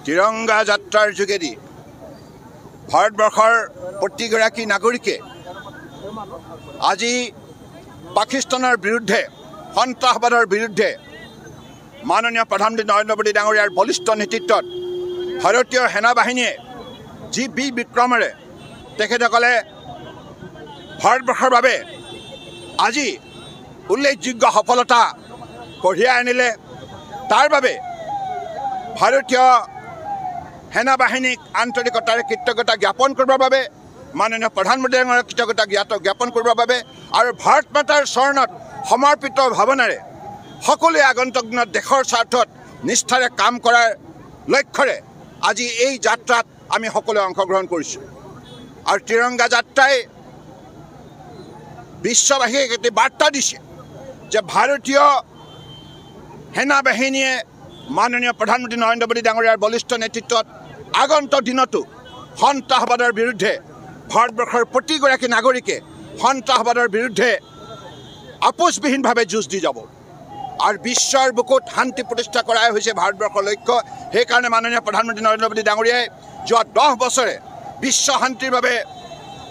তিৰংগা যাত্ৰাৰ যোগেদি ভাৰতবৰ্ষৰ প্ৰতিগৰাকী নাগৰিকে আজি পাকিস্তানৰ বিৰুদ্ধে সন্ত্ৰাসবাদৰ বিৰুদ্ধে মাননীয় প্ৰধানমন্ত্ৰী নৰেন্দ্ৰ মোদী ডাঙৰীয়াৰ বলিষ্ঠ নেতৃত্বত ভাৰতীয় সেনাবাহিনীয়ে যি বীৰ বিক্ৰমেৰে তেখেতসকলে ভাৰতবৰ্ষৰ বাবে আজি উল্লেখযোগ্য সফলতা কঢ়িয়াই আনিলে তাৰ বাবে ভাৰতীয় সেনাবাহিনীক আন্তৰিকতাৰে কৃতজ্ঞতা জ্ঞাপন কৰিবৰ বাবে মাননীয় প্ৰধানমন্ত্ৰী ডাঙৰীয়াক কৃতজ্ঞতা জ্ঞাপন কৰিবৰ বাবে আৰু ভাৰত মাতাৰ চৰণত সমৰ্পিত ভাৱনাৰে সকলোৱে আগন্তুক দিনত দেশৰ স্বাৰ্থত নিষ্ঠাৰে কাম কৰাৰ লক্ষ্যৰে আজি এই যাত্ৰাত আমি সকলোৱে অংশগ্ৰহণ কৰিছোঁ আৰু তিৰংগা যাত্ৰাই বিশ্ববাসীক এটি বাৰ্তা দিছে যে ভাৰতীয় সেনাবাহিনীয়ে মাননীয় প্ৰধানমন্ত্ৰী নৰেন্দ্ৰ মোদী ডাঙৰীয়াৰ বলিষ্ঠ নেতৃত্বত আগন্তুক দিনতো সন্ত্ৰাসবাদৰ বিৰুদ্ধে ভাৰতবৰ্ষৰ প্ৰতিগৰাকী নাগৰিকে সন্ত্ৰাসবাদৰ বিৰুদ্ধে আপোচবিহীনভাৱে যুঁজ দি যাব আৰু বিশ্বৰ বুকুত শান্তি প্ৰতিষ্ঠা কৰাই হৈছে ভাৰতবৰ্ষৰ লক্ষ্য সেইকাৰণে মাননীয় প্ৰধানমন্ত্ৰী নৰেন্দ্ৰ মোদী ডাঙৰীয়াই যোৱা 10 বছৰে বিশ্ব শান্তিৰ বাবে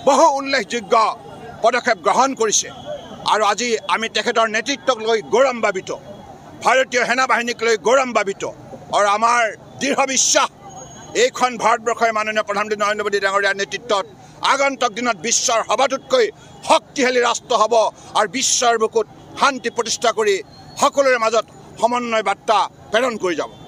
বহু উল্লেখযোগ্য পদক্ষেপ গ্ৰহণ কৰিছে আৰু আজি আমি তেখেতৰ নেতৃত্বক লৈ গৌৰৱান্বিত ভাৰতীয় সেনাবাহিনীক লৈ গৌৰৱান্বিত আৰু আমাৰ দৃঢ় বিশ্বাস এইখন ভাৰতবৰ্ষই মাননীয় প্ৰধানমন্ত্ৰী নৰেন্দ্ৰ মোদী ডাঙৰীয়াৰ নেতৃত্বত আগন্তুক দিনত বিশ্বৰ সবাতোতকৈ শক্তিশালী ৰাষ্ট্ৰ হ'ব আৰু বিশ্বৰ বুকুত শান্তি প্ৰতিষ্ঠা কৰি সকলোৰে মাজত সমন্বয় বাৰ্তা প্ৰেৰণ কৰি যাব।